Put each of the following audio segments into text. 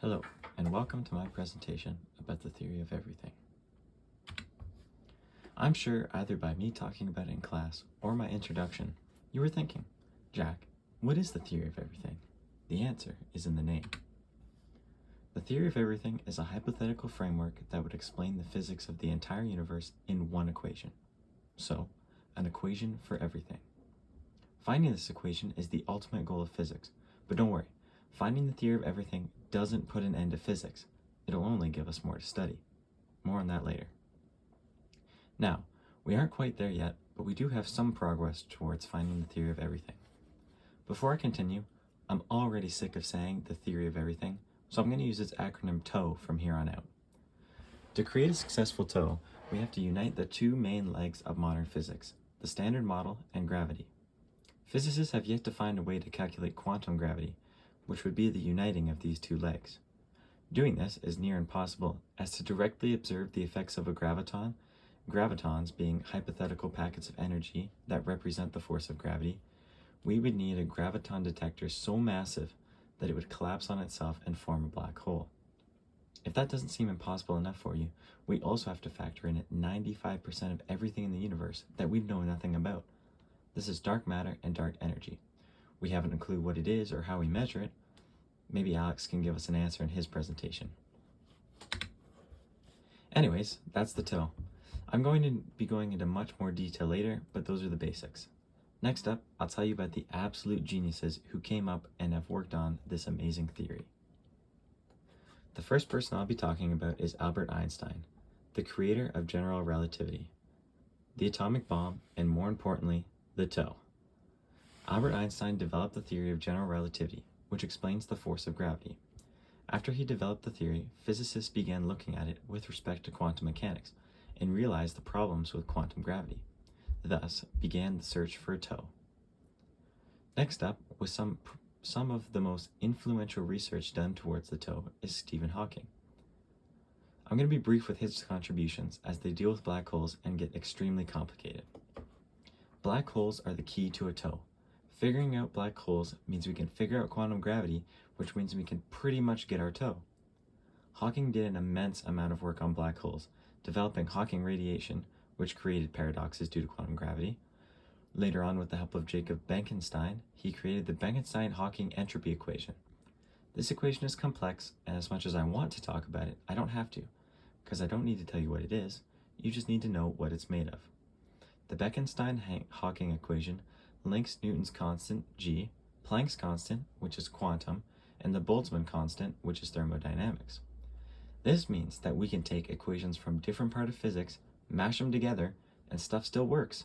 Hello, and welcome to my presentation about the theory of everything. I'm sure either by me talking about it in class or my introduction, you were thinking, Jack, what is the theory of everything? The answer is in the name. The theory of everything is a hypothetical framework that would explain the physics of the entire universe in one equation. So, an equation for everything. Finding this equation is the ultimate goal of physics, but don't worry, finding the theory of everything doesn't put an end to physics. It'll only give us more to study. More on that later. Now, we aren't quite there yet, but we do have some progress towards finding the theory of everything. Before I continue, I'm already sick of saying the theory of everything, so I'm going to use its acronym TOE from here on out. To create a successful TOE, we have to unite the two main legs of modern physics, the Standard Model and gravity. Physicists have yet to find a way to calculate quantum gravity, which would be the uniting of these two legs. Doing this is near impossible, as to directly observe the effects of a graviton, gravitons being hypothetical packets of energy that represent the force of gravity, we would need a graviton detector so massive that it would collapse on itself and form a black hole. If that doesn't seem impossible enough for you, we also have to factor in 95% of everything in the universe that we know nothing about. This is dark matter and dark energy. We haven't a clue what it is or how we measure it. Maybe Alex can give us an answer in his presentation. Anyways, that's the TOE. I'm going to be going into much more detail later, but those are the basics. Next up, I'll tell you about the absolute geniuses who came up and have worked on this amazing theory. The first person I'll be talking about is Albert Einstein, the creator of general relativity, the atomic bomb, and more importantly, the TOE. Albert Einstein developed the theory of general relativity, which explains the force of gravity. After he developed the theory, physicists began looking at it with respect to quantum mechanics and realized the problems with quantum gravity. Thus began the search for a TOE. Next up, with some of the most influential research done towards the TOE is Stephen Hawking. I'm going to be brief with his contributions as they deal with black holes and get extremely complicated. Black holes are the key to a TOE. Figuring out black holes means we can figure out quantum gravity, which means we can pretty much get our TOE. Hawking did an immense amount of work on black holes, developing Hawking radiation, which created paradoxes due to quantum gravity. Later on, with the help of Jacob Bekenstein, he created the Bekenstein-Hawking entropy equation. This equation is complex, and as much as I want to talk about it, I don't have to, because I don't need to tell you what it is, you just need to know what it's made of. The Bekenstein-Hawking equation links Newton's constant, g, Planck's constant, which is quantum, and the Boltzmann constant, which is thermodynamics. This means that we can take equations from different parts of physics, mash them together, and stuff still works,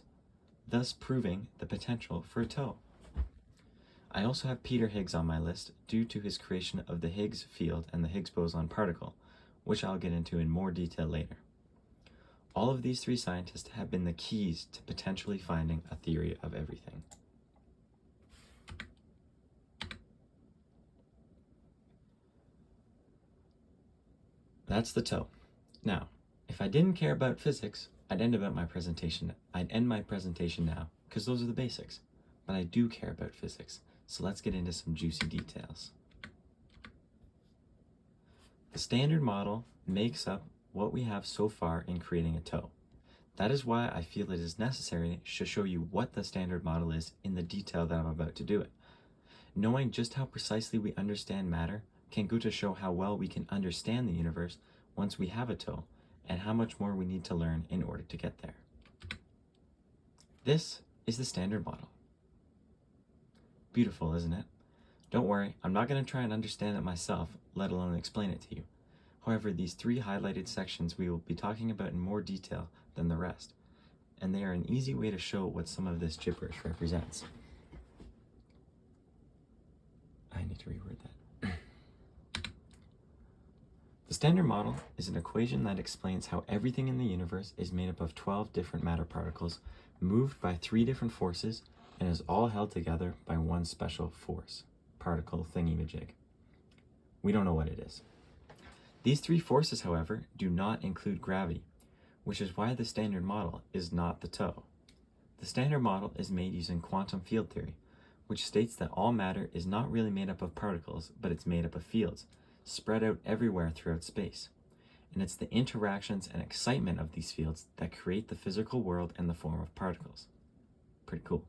thus proving the potential for a TOE. I also have Peter Higgs on my list due to his creation of the Higgs field and the Higgs boson particle, which I'll get into in more detail later. All of these three scientists have been the keys to potentially finding a theory of everything. That's the TOE. Now, if I didn't care about physics, I'd end my presentation now, because those are the basics. But I do care about physics, so let's get into some juicy details. The Standard Model makes up what we have so far in creating a TOE. That is why I feel it is necessary to show you what the Standard Model is in the detail that I'm about to do it. Knowing just how precisely we understand matter can go to show how well we can understand the universe once we have a TOE, and how much more we need to learn in order to get there. This is the Standard Model. Beautiful, isn't it? Don't worry, I'm not going to try and understand it myself, let alone explain it to you. However, these three highlighted sections we will be talking about in more detail than the rest, and they are an easy way to show what some of this gibberish represents. I need to reword that. The Standard Model is an equation that explains how everything in the universe is made up of 12 different matter particles, moved by 3 different forces, and is all held together by one special force, particle thingy-majig. We don't know what it is. These 3 forces, however, do not include gravity, which is why the Standard Model is not the TOE. The Standard Model is made using quantum field theory, which states that all matter is not really made up of particles, but it's made up of fields, spread out everywhere throughout space. And it's the interactions and excitement of these fields that create the physical world in the form of particles. Pretty cool.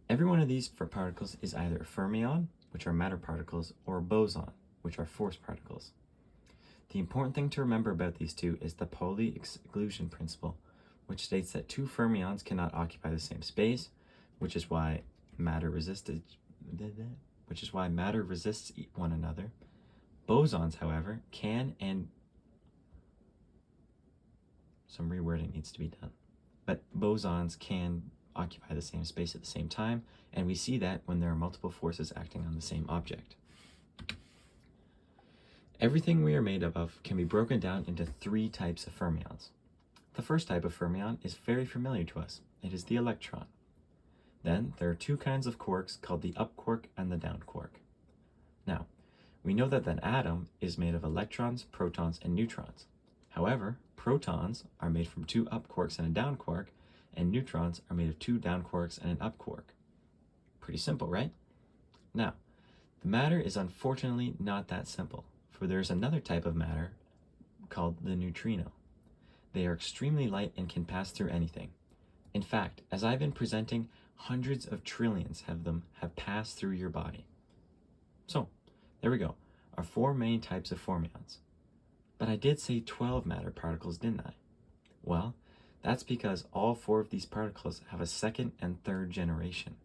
Every one of these particles is either a fermion, which are matter particles, or a boson, which are force particles. The important thing to remember about these two is the Pauli exclusion principle, which states that two fermions cannot occupy the same space, which is why matter resists one another. Bosons, however, can, and some rewording needs to be done, but bosons can occupy the same space at the same time, and we see that when there are multiple forces acting on the same object. Everything we are made up of can be broken down into three types of fermions. The first type of fermion is very familiar to us. It is the electron. Then there are two kinds of quarks called the up quark and the down quark. Now, we know that an atom is made of electrons, protons, and neutrons. However, protons are made from two up quarks and a down quark, and neutrons are made of two down quarks and an up quark. Pretty simple, right? Now, the matter is unfortunately not that simple, for there's another type of matter called the neutrino. They are extremely light and can pass through anything. In fact, as I've been presenting, hundreds of trillions of them have passed through your body. So, there we go, our four main types of fermions. But I did say 12 matter particles, didn't I? Well, that's because all four of these particles have a second and third generation.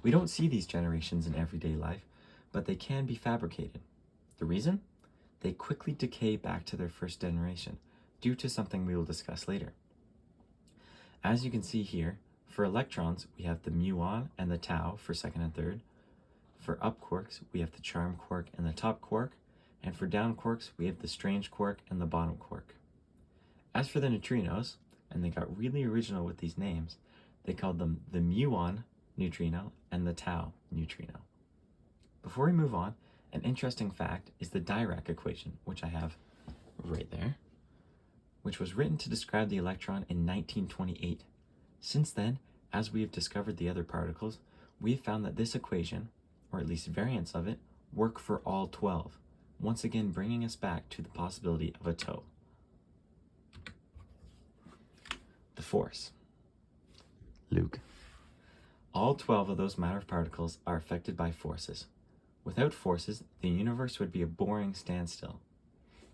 We don't see these generations in everyday life, but they can be fabricated. The reason? They quickly decay back to their first generation, due to something we will discuss later. As you can see here, for electrons, we have the muon and the tau for second and third. For up quarks, we have the charm quark and the top quark. And for down quarks, we have the strange quark and the bottom quark. As for the neutrinos, and they got really original with these names, they called them the muon neutrino and the tau neutrino. Before we move on, an interesting fact is the Dirac equation, which I have right there, which was written to describe the electron in 1928. Since then, as we have discovered the other particles, we have found that this equation, or at least variants of it, work for all 12, once again bringing us back to the possibility of a toe. The force. Luke. All 12 of those matter particles are affected by forces. Without forces, the universe would be a boring standstill.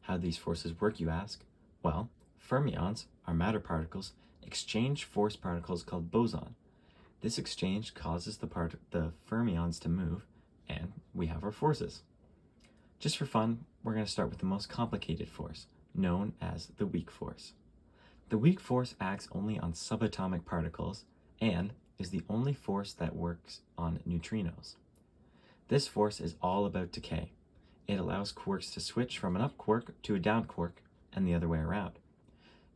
How do these forces work, you ask? Well, fermions, our matter particles, exchange force particles called boson. This exchange causes the fermions to move, and we have our forces. Just for fun, we're going to start with the most complicated force, known as the weak force. The weak force acts only on subatomic particles and is the only force that works on neutrinos. This force is all about decay. It allows quarks to switch from an up quark to a down quark and the other way around.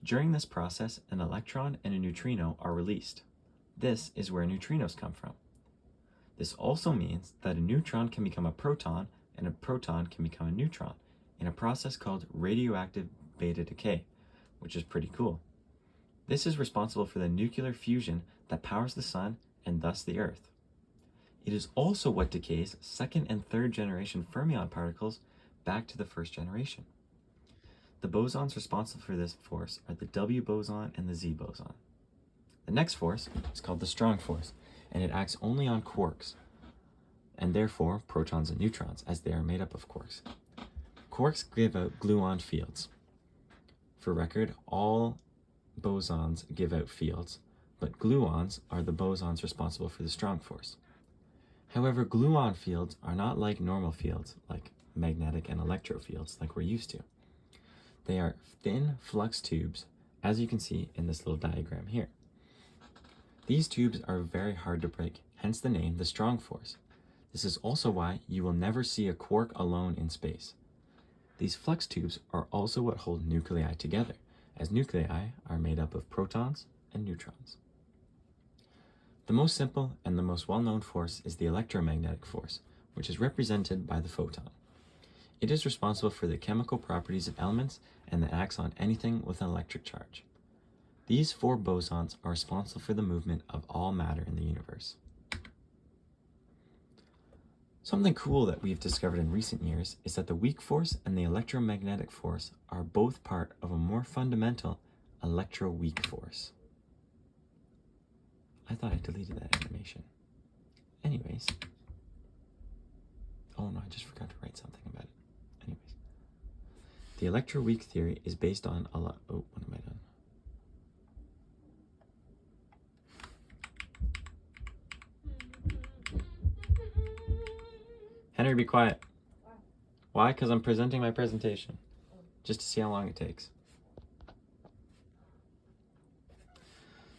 During this process, an electron and a neutrino are released. This is where neutrinos come from. This also means that a neutron can become a proton and a proton can become a neutron in a process called radioactive beta decay, which is pretty cool. This is responsible for the nuclear fusion that powers the sun and thus the Earth. It is also what decays second and third generation fermion particles back to the first generation. The bosons responsible for this force are the W boson and the Z boson. The next force is called the strong force, and it acts only on quarks, and therefore protons and neutrons, as they are made up of quarks. Quarks give out gluon fields. For record, all bosons give out fields, but gluons are the bosons responsible for the strong force. However, gluon fields are not like normal fields, like magnetic and electro fields, like we're used to. They are thin flux tubes, as you can see in this little diagram here. These tubes are very hard to break, hence the name the strong force. This is also why you will never see a quark alone in space. These flux tubes are also what hold nuclei together, as nuclei are made up of protons and neutrons. The most simple and the most well-known force is the electromagnetic force, which is represented by the photon. It is responsible for the chemical properties of elements and that acts on anything with an electric charge. These four bosons are responsible for the movement of all matter in the universe. Something cool that we've discovered in recent years is that the weak force and the electromagnetic force are both part of a more fundamental electroweak force. I thought I deleted that animation. Anyways. Oh no, I just forgot to write something about it. Anyways. The electroweak theory is based on a lot. Oh, what am I done? Henry, be quiet. Why? Because I'm presenting my presentation. Just to see how long it takes.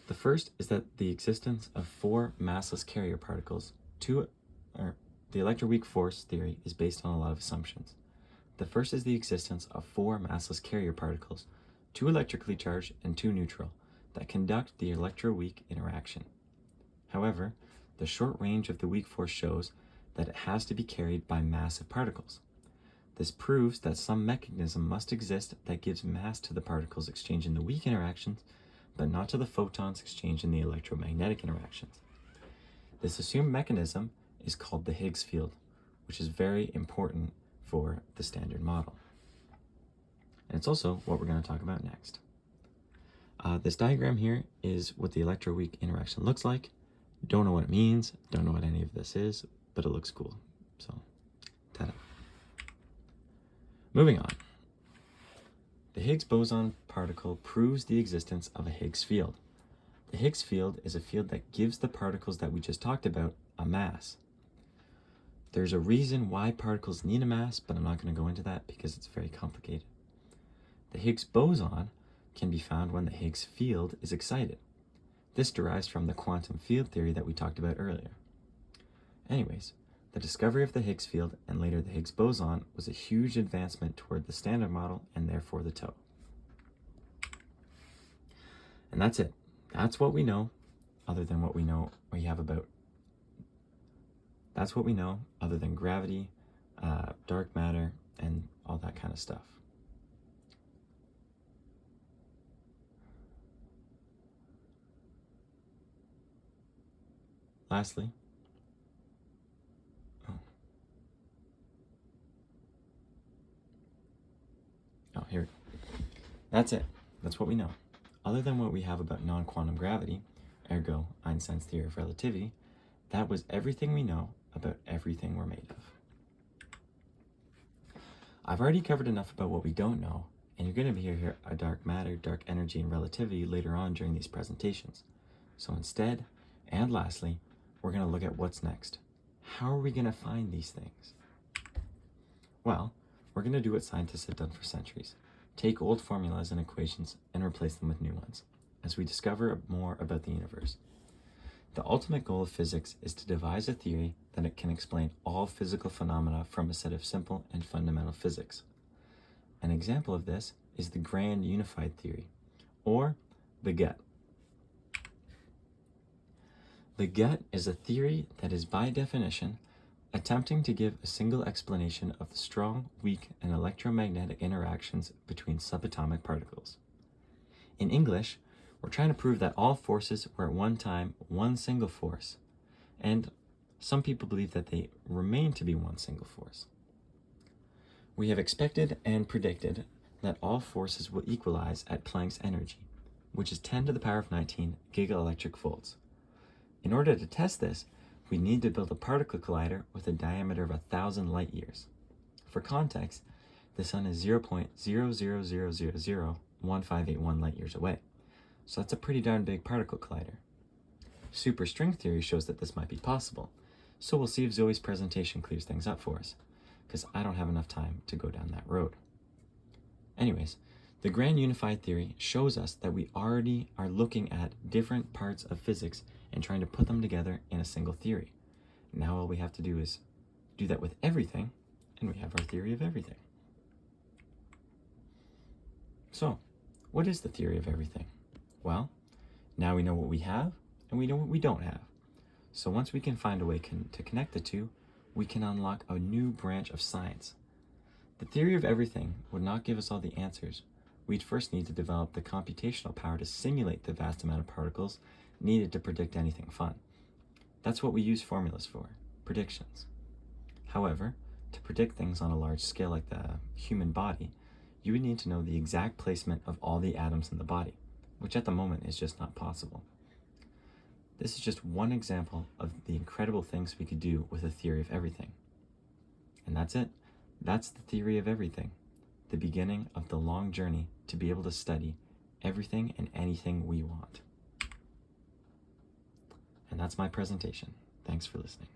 The first is that the existence of 4 massless carrier particles. The electroweak force theory is based on a lot of assumptions. The first is the existence of 4 massless carrier particles, 2 electrically charged and 2 neutral, that conduct the electroweak interaction. However, the short range of the weak force shows that it has to be carried by massive particles. This proves that some mechanism must exist that gives mass to the particles exchanged in the weak interactions, but not to the photons exchanged in the electromagnetic interactions. This assumed mechanism is called the Higgs field, which is very important for the Standard Model. And it's also what we're going to talk about next. This diagram here is what the electroweak interaction looks like. Don't know what it means, don't know what any of this is, but it looks cool. So, ta-da. Moving on. The Higgs boson particle proves the existence of a Higgs field. The Higgs field is a field that gives the particles that we just talked about a mass. There's a reason why particles need a mass, but I'm not going to go into that because it's very complicated. The Higgs boson can be found when the Higgs field is excited. This derives from the quantum field theory that we talked about earlier. Anyways, the discovery of the Higgs field and later the Higgs boson was a huge advancement toward the Standard Model and therefore the TOE. And that's it. That's what we know, other than what we know we have about. That's what we know other than gravity, dark matter, and all that kind of stuff. Lastly, here we go. That's it. That's what we know. Other than what we have about non-quantum gravity, ergo Einstein's theory of relativity, that was everything we know about everything we're made of. I've already covered enough about what we don't know, and you're going to hear a dark matter, dark energy, and relativity later on during these presentations. So instead, and lastly, we're going to look at what's next. How are we going to find these things? Well, we're going to do what scientists have done for centuries. Take old formulas and equations and replace them with new ones, as we discover more about the universe. The ultimate goal of physics is to devise a theory that it can explain all physical phenomena from a set of simple and fundamental physics. An example of this is the Grand Unified Theory, or the GUT. The GUT is a theory that is, by definition, attempting to give a single explanation of the strong, weak, and electromagnetic interactions between subatomic particles. In English, we're trying to prove that all forces were at one time one single force, and some people believe that they remain to be one single force. We have expected and predicted that all forces will equalize at Planck's energy, which is 10 to the power of 19 gigaelectric volts. In order to test this, we need to build a particle collider with a diameter of 1,000 light years. For context, the sun is 0.000001581 light years away, so that's a pretty darn big particle collider. Superstring theory shows that this might be possible, so we'll see if Zoe's presentation clears things up for us, because I don't have enough time to go down that road. Anyways, the Grand Unified Theory shows us that we already are looking at different parts of physics and trying to put them together in a single theory. Now all we have to do is do that with everything, and we have our theory of everything. So, what is the theory of everything? Well, now we know what we have, and we know what we don't have. So once we can find a way to connect the two, we can unlock a new branch of science. The theory of everything would not give us all the answers. We'd first need to develop the computational power to simulate the vast amount of particles needed to predict anything fun. That's what we use formulas for, predictions. However, to predict things on a large scale like the human body, you would need to know the exact placement of all the atoms in the body, which at the moment is just not possible. This is just one example of the incredible things we could do with a theory of everything. And that's it. That's the theory of everything, the beginning of the long journey to be able to study everything and anything we want. And that's my presentation. Thanks for listening.